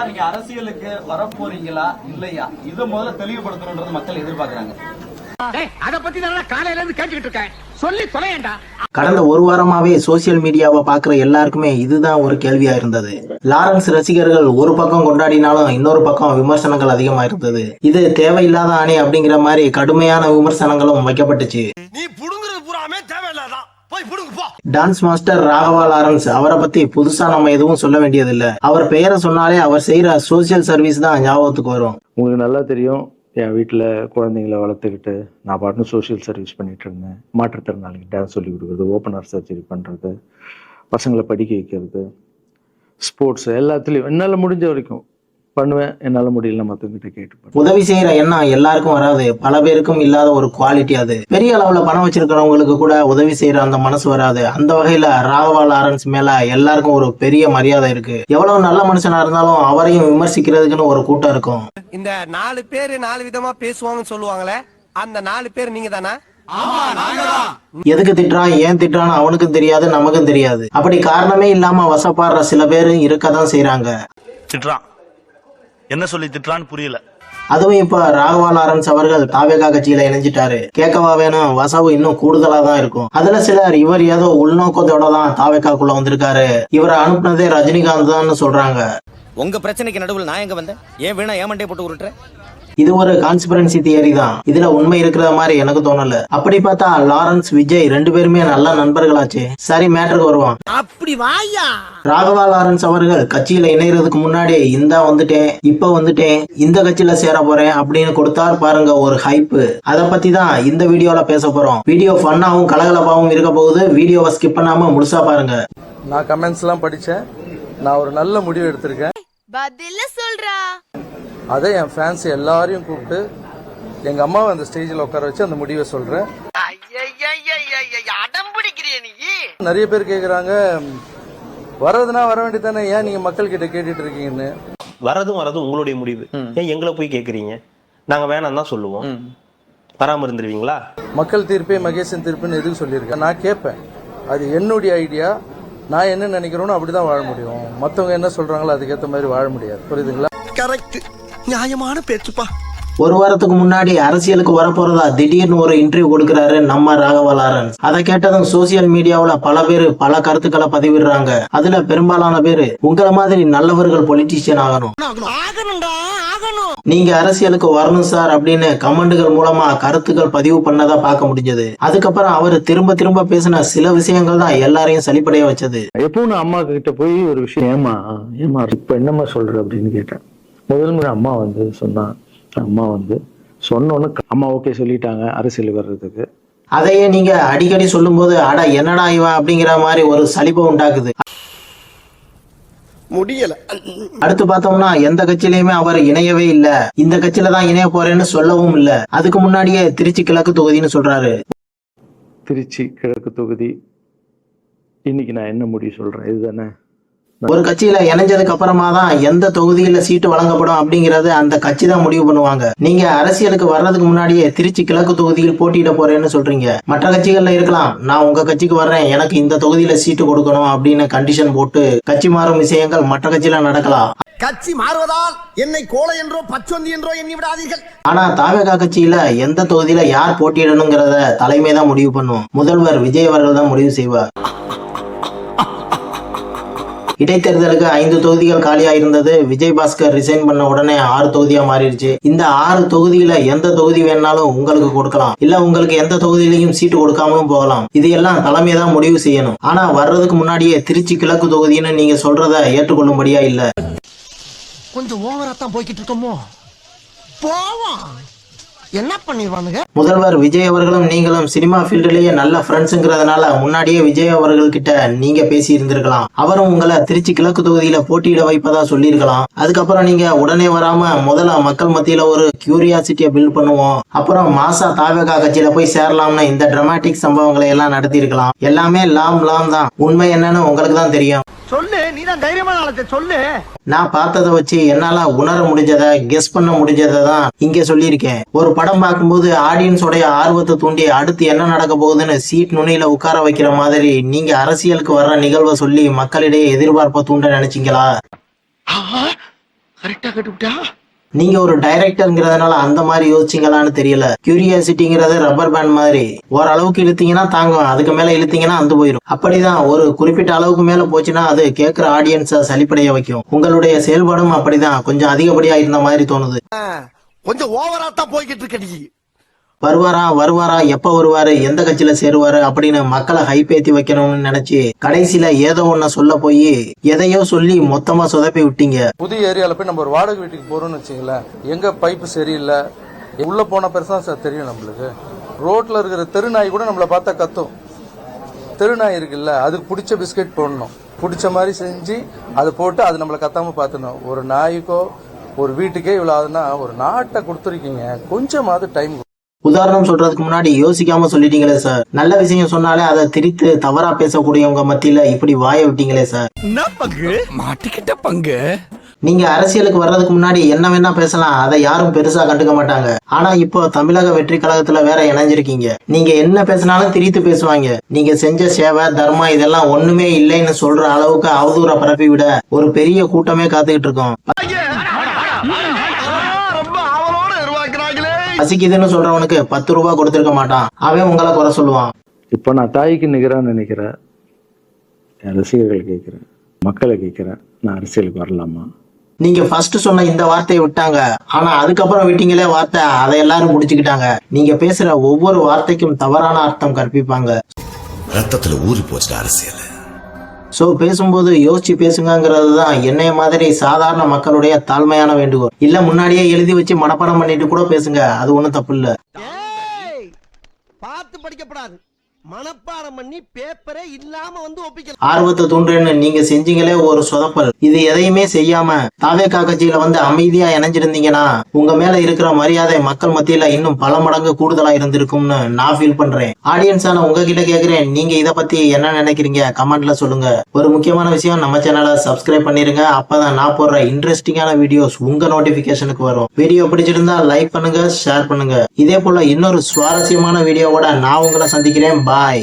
நீங்க அரசியலுக்கு வரப்போறீங்களா இல்லையா இதை முதல்ல தெளிவுபடுத்தணும்ன்றது மக்கள் எதிர்பார்க்கறாங்க. அத பத்தி நான் காலையில இருந்து கேட்டுக்கிட்டு இருக்கேன். சொல்லி தொலையேண்டா. கடந்த ஒரு வாரமாவே சோசியல் மீடியாவை பாக்குற எல்லாருக்குமே இதுதான் ஒரு கேள்வியா இருந்தது. லாரன்ஸ் ரசிகர்கள் ஒரு பக்கம் கொண்டாடினாலும் இன்னொரு பக்கம் விமர்சனங்கள் அதிகமா இருந்தது. இது தேவையில்லாத ஆணை அப்படிங்கிற மாதிரி கடுமையான விமர்சனங்களும் வைக்கப்பட்டுச்சு. நீ புடுங்குறது பூராமே தேவையில்லாதான். போய் புடுங்கு போ. டான்ஸ் மாஸ்டர் ராகவா லாரன்ஸ் அவரை பத்தி புதுசா நம்ம எதுவும் சொல்ல வேண்டியதில்லை. அவர் பெயரை சொன்னாலே அவர் செய்யற சோசியல் சர்வீஸ் தான் ஞாபகத்துக்கு வரும். உங்களுக்கு நல்லா தெரியும், என் வீட்டில் குழந்தைங்களை வளர்த்துக்கிட்டு நான் பாட்டு சோஷியல் சர்வீஸ் பண்ணிட்டு இருந்தேன். மாற்றுத்திறனாளிக்கு டான்ஸ் சொல்லி கொடுக்குறது, ஓப்பனர் சர்ஜரி பண்ணுறது, பசங்களை படிக்க வைக்கிறது, ஸ்போர்ட்ஸ் எல்லாத்துலேயும் என்னால் முடிஞ்ச வரைக்கும் பண்ணுவேன். என்னால் முடியல மற்றவங்கிட்ட கேட்டு உதவி செய்யற எண்ணம் எல்லாருக்கும் வராது. பல பேருக்கும் இல்லாத ஒரு குவாலிட்டி அது. பெரிய அளவுல பணம் வச்சிருக்கிறவங்களுக்கு கூட உதவி செய்யற அந்த மனசு வராது. அந்த வகையில ராகவா லாரன்ஸ் மேல எல்லாருக்கும் ஒரு பெரிய மரியாதை இருக்கு. எவ்வளவு நல்ல மனுஷனா இருந்தாலும் அவரையும் விமர்சிக்கிறதுக்குன்னு ஒரு கூட்டம் இருக்கும். இந்த 4 பேர் 4 விதமா பேசுவாங்கன்னு சொல்லுவாங்களே, அந்த 4 பேர் நீங்க தானா? எதுக்கு திட்டுறான், ஏன் திட்டுறான்னு அவனுக்கும் தெரியாது, நமக்கும் தெரியாது. அப்படி காரணமே இல்லாம வசப்பாடுற சில பேரு இருக்கதான் செய்யறாங்க. திட்டுறான், என்ன சொல்லி திட்டுறான்னு புரியல. அதுவும் இப்ப ராகவா லாரன்ஸ் அவர்கள் தாவேகா கட்சியில இணைஞ்சிட்டாரு. கேட்கவா வேணும், வசவு இன்னும் கூடுதலா தான் இருக்கும். அதுல சிலர் இவர் ஏதோ உள்நோக்கத்தோட தான் தாவேகாக்குள்ள வந்திருக்காரு, இவரை அனுப்புனதே ரஜினிகாந்த் தான் சொல்றாங்க. உங்க பிரச்சனைக்கு நடுவில் நான் எங்க வந்தேன்? ஏன் வேணா ஏமண்டே போட்டு உருட்டுறேன்? இது ஒரு கான்ஸ்பிரன்சி தியரி தான். இதுல உண்மை இருக்கிற மாதிரி எனக்கு தோணல. அப்படி பார்த்தா லாரன்ஸ் விஜய் 2 பேருமே நல்ல நண்பர்களாச்சு. சரி, மேட்டருக்கு வருவான். அப்படி வாயா. ராகவா லாரன்ஸ் அவர்கள் கட்சியில இணையறதுக்கு முன்னாடி இந்த வந்துட்டேன், இப்ப வந்துட்டேன், இந்த கட்சியில சேர போறேன் அப்படின்னு கொடுத்தார் பாருங்க ஒரு ஹைப். அத பத்தி தான் இந்த வீடியோல பேச போறோம். வீடியோ ஃபன்னாவும் கலகலப்பாவும் இருக்க போகுது. வீடியோவை ஸ்கிப் பண்ணாம முழுசா பாருங்க. நான் கமெண்ட்ஸ் எல்லாம் படிச்சேன். நான் ஒரு நல்ல முடிவு எடுத்திருக்கேன். பதில சொல்றா. அதை என் ஃபேன்ஸ் எல்லாரையும் கூப்பிட்டு எங்க அம்மாவை அந்த ஸ்டேஜில் உட்கார வச்சு அந்த முடிவை சொல்றேன். நிறைய பேர் கேக்குறாங்க, வர்றதுனா வர வேண்டியதானே, ஏன் நீங்க மக்கள் கிட்ட கேட்டுட்டு இருக்கீங்கன்னு. வரதும் உங்களுடைய முடிவு. ஏன் எங்களை போய் கேக்குறீங்க? நாங்க வேணாம் தான் சொல்லுவோம். வராம இருந்துருவீங்களா? மக்கள் தீர்ப்பே மகேசன் தீர்ப்புன்னு எதுக்கு சொல்லியிருக்கேன்? நான் கேட்பேன், அது என்னுடைய ஐடியா. நான் என்ன நினைக்கிறோன்னு அப்படிதான் வாழ முடியும். மற்றவங்க என்ன சொல்றாங்களோ அதுக்கேற்ற மாதிரி வாழ முடியாது. புரியுதுங்களா? கரெக்ட், நியாயமான பேச்சுப்பா. ஒரு வாரத்துக்கு முன்னாடி அரசியலுக்கு வரப்போறதா திடீர்னு ஒரு இன்டர்வியூ கொடுக்கிறாரு நம்ம ராகவா லாரன்ஸ். அதை கேட்டதும் சோசியல் மீடியாவுல பல பேரு பல கருத்துக்களை பதிவிடுறாங்க. அதுல பெரும்பாலான பேரு உங்களை மாதிரி நல்லவர்கள் பொலிட்டீஷியன் ஆகணும், நீங்க அரசியலுக்கு வரணும் சார் அப்படின்னு கமெண்ட்கள் மூலமா கருத்துக்கள் பதிவு பண்ணதா பார்க்க முடிஞ்சது. அதுக்கப்புறம் அவரு திரும்ப திரும்ப பேசின சில விஷயங்கள் தான் எல்லாரையும் சலிப்படைய வச்சது. எப்பவும் நான் அம்மா கிட்ட போய் ஒரு விஷயம், ஏமா இப்ப என்னம்மா சொல்ற அப்படின்னு கேட்டேன். முதல் முறை அம்மா வந்து சொன்னா, அம்மா வந்து சொன்னோன்னு அம்மா ஓகே சொல்லிட்டாங்க அரசியல் வர்றதுக்கு. அதையே நீங்க அடிக்கடி சொல்லும் போது அட என்னடா இவன் அப்படிங்கிற மாதிரி ஒரு சலிப்பை உண்டாக்குது. முடியல. அடுத்து பார்த்தோம்னா எந்த கட்சியிலயுமே அவர் இணையவே இல்ல. இந்த கட்சியில தான் இணைய போறேன்னு சொல்லவும் இல்ல. அதுக்கு முன்னாடியே திருச்சி கிழக்கு தொகுதின்னு சொல்றாரு. திருச்சி கிழக்கு தொகுதி இன்னைக்கு நான் என்ன முடிவு சொல்றேன், இதுதானே. ஒரு கட்சியில இணைஞ்சதுக்கு அப்புறமா தான் எந்த தொகுதியில சீட்டு வழங்கப்படும் அப்படிங்கறது அந்த கட்சி தான் முடிவு பண்ணுவாங்க. நீங்க அரசியலுக்கு வர்றதுக்கு முன்னாடியே திருச்சி கிழக்கு தொகுதியில் போட்டியிட போறேன்னு சொல்றீங்க. மற்ற கட்சிகள்ல இருக்கலாம், நான் உங்க கட்சிக்கு வர்றேன், எனக்கு இந்த தொகுதியில சீட்டு கொடுக்கணும் அப்படின்னு கண்டிஷன் போட்டு கட்சி மாறும் விஷயங்கள் மற்ற கட்சியில நடக்கலாம். கட்சி மாறுவதால் என்னை கோலை என்றோ பச்சொந்தி என்றோ எண்ணி விடாதீர்கள். ஆனா தாவேகா கட்சியில எந்த தொகுதியில யார் போட்டியிடணுங்கிறத தலைமை தான் முடிவு பண்ணும். முதல்வர் விஜய் அவர்கள் தான் முடிவு செய்வார். இடைத்தேர்தலுக்கு 5 தொகுதிகள் காலியா இருந்தது. விஜய் பாஸ்கர் ரிசைன் பண்ண உடனே 6 தொகுதியா மாறிடுச்சு. இந்த 6 தொகுதியில எந்த தொகுதி வேணாலும் உங்களுக்கு கொடுக்கலாம், இல்ல உங்களுக்கு எந்த தொகுதியிலையும் சீட்டு கொடுக்காமலும் போகலாம். இது எல்லாம் தலைமை தான் முடிவு செய்யணும். ஆனா வர்றதுக்கு முன்னாடியே திருச்சி கிழக்கு தொகுதின்னு நீங்க சொல்றத ஏற்றுக்கொள்ளும்படியா இல்ல. கொஞ்சம் ஓவரா தான் போய்கிட்டு இருக்கோமோ. போவோம், என்ன பண்ணிடுவானுங்க. முதல்வர் விஜய் அவர்களும் நீங்களும் சினிமா ஃபீல்டுலயே நல்ல ஃப்ரெண்ட்ஸ்ங்கிறதுனால முன்னாடியே விஜய் அவர்கள் கிட்ட நீங்க பேசி இருந்திருக்கலாம். அவரும் உங்களை திருச்சி கிழக்கு தொகுதியில போட்டியிட வைப்பதா சொல்லியிருக்கலாம். அதுக்கப்புறம் நீங்க உடனே வராம முதல்ல மக்கள் மத்தியில ஒரு கியூரியாசிட்டியை பில்ட் பண்ணுவோம், அப்புறம் மாசா தாவேகா கட்சியில போய் சேரலாம்னு இந்த டிராமாட்டிக் சம்பவங்களை எல்லாம் நடத்தி இருக்கலாம். எல்லாமே லாம் தான். உண்மை என்னன்னு உங்களுக்கு தான் தெரியும். சொல்லு, நீதான் தைரியமான ஆளத்தை சொல்லு. நான் பார்த்ததை வச்சு என்னால உணர முடிஞ்சதை, கெஸ் பண்ண முடிஞ்சதை தான் இங்க சொல்லியிருக்கேன். ஒரு படம் பார்க்கும்போது ஆடியன்ஸோடைய ஆர்வத்தை தூண்டி அடுத்து என்ன நடக்க போகுதுன்னு சீட் நுனியில உட்கார வைக்கிற மாதிரி நீங்க அரசியலுக்கு வர்ற நிகழ்வை சொல்லி மக்களிடையே எதிர்பார்ப்பை தூண்ட நினைச்சீங்களா? கரெக்டா கட்டுவிட்டா. நீங்க ஒரு டைரக்டர்ங்கிறதுனால அந்த மாதிரி யோசிச்சீங்களான்னு தெரியல. கியூரியாசிட்டிங்கிறது ரப்பர் பேண்ட் மாதிரி, ஓரளவுக்கு இழுத்தீங்கன்னா தாங்கும், அதுக்கு மேல இழுத்தீங்கன்னா அந்து போயிடும். அப்படிதான் ஒரு குறிப்பிட்ட அளவுக்கு மேல போச்சுன்னா அது கேட்கிற ஆடியன்ஸை சலிப்படைய வைக்கும். உங்களுடைய செயல்பாடும் அப்படிதான் கொஞ்சம் அதிகப்படியா இருந்த மாதிரி தோணுது. கொஞ்சம் ஓவரா தான் போய்கிட்டு இருக்க நீ. வருவாரா எப்ப வருவாரு, எந்த கட்சியில சேருவாரு அப்படின்னு மக்களை ஹைப் ஏத்தி வைக்கணும்னு நினைச்சு கடைசியில ஏதோ ஒன்ன சொல்ல போய் எதையோ சொல்லி மொத்தமா சொதப்பி விட்டீங்க. புதிய ஏரியால போய் நம்ம ஒரு வாடகை வீட்டுக்கு போறோம்னு வச்சுங்களேன், எங்க பைப்பு சரியில்லை, உள்ள போன பெருசாக சார் தெரியும் நம்மளுக்கு. ரோட்ல இருக்கிற தெருநாய் கூட நம்மளை பார்த்தா கத்தும். தெருநாய் இருக்குல்ல, அதுக்கு பிடிச்ச பிஸ்கெட் போடணும், பிடிச்ச மாதிரி செஞ்சு அதை போட்டு அது நம்மளை கத்தாம பார்த்துணும். ஒரு நாய்க்கோ ஒரு வீட்டுக்கே இவ்வளவு ஆகுதுன்னா ஒரு நாட்டை கொடுத்துருக்கீங்க, கொஞ்சமாவது டைம். உதாரணம் சொல்றதுக்கு முன்னாடி யோசிக்காம சொல்லிட்டீங்களே சார். நல்ல விஷயம் சொன்னாலே அதை திரித்து தவறா பேசக்கூடியவங்க மத்தியில இப்படி வாய விட்டீங்களே சார். என்ன பங்கு மாட்டிக்கிட்ட பங்கு. நீங்க அரசியலுக்கு வர்றதுக்கு முன்னாடி என்ன வேணா பேசலாம், அதை யாரும் பெருசா கண்டுக்க மாட்டாங்க. ஆனா இப்போ தமிழக வெற்றி கழகத்துல வேற இணைஞ்சிருக்கீங்க. நீங்க என்ன பேசினாலும் திரித்து பேசுவாங்க. நீங்க செஞ்ச சேவை தர்மம் இதெல்லாம் ஒண்ணுமே இல்லைன்னு சொல்ற அளவுக்கு அவதூற பரப்பி விட ஒரு பெரிய கூட்டமே காத்துக்கிட்டு இருக்கோம். பசிக்குதுன்னு சொல்றவனுக்கு 10 ரூபாய் கொடுத்திருக்க மாட்டான், அவன் உங்களை குறை சொல்லுவான். இப்போ நான் தாய்க்கு நிகரான்னு நினைக்கிறேன். என் ரசிகர்கள் கேட்கிறேன், மக்களை கேட்கிறேன், நான் அரசியலுக்கு வரலாமா? நீங்க ஃபர்ஸ்ட் சொன்ன இந்த வார்த்தையை விட்டாங்க, ஆனா அதுக்கப்புறம் விட்டீங்களே வார்த்தை, அதை எல்லாரும் முடிச்சுக்கிட்டாங்க. நீங்க பேசுற ஒவ்வொரு வார்த்தைக்கும் தவறான அர்த்தம் கற்பிப்பாங்க. ரத்தத்துல ஊறி போச்சு அரசியல். சோ பேசும்போது யோசிச்சு பேசுங்கிறது தான் என்னைய மாதிரி சாதாரண மக்களுடைய தாழ்மையான வேண்டுகோள். இல்ல முன்னாடியே எழுதி வச்சு மனப்பாடம் பண்ணிட்டு கூட பேசுங்க, அது ஒண்ணும் தப்பு இல்ல. பார்த்து படிக்கப்படாது, மனப்பாடம் பண்ணி பேப்பரே இல்லாம வந்து ஒப்பிக்கலாம். ஆர்வத்தை தூண்டுறேன்னு நீங்க செஞ்சீங்களே ஒரு சொதப்பல். இது எதையுமே செய்யாம தாவேகா கட்சியில வந்து அமைதியா இணைஞ்சிருந்தீங்கன்னா உங்க மேல இருக்கிற மரியாதை மக்கள் மத்தியில இன்னும் பல மடங்கு கூடுதலா இருந்திருக்கும்னு நான் ஃபீல் பண்றேன். ஆடியன்ஸான உங்ககிட்ட கேக்குறேன், நீங்க இத பத்தி என்ன நினைக்கிறீங்க கமெண்ட்ல சொல்லுங்க. ஒரு முக்கியமான விஷயம், நம்ம சேனலை சப்ஸ்கிரைப் பண்ணிருங்க, அப்பதான் நான் போடுற இன்ட்ரெஸ்டிங்கான வீடியோஸ் உங்க நோட்டிபிகேஷனுக்கு வரும். வீடியோ பிடிச்சிருந்தா லைக் பண்ணுங்க, ஷேர் பண்ணுங்க. இதே போல இன்னொரு சுவாரஸ்யமான வீடியோவோட நான் உங்களை சந்திக்கிறேன். பாய்.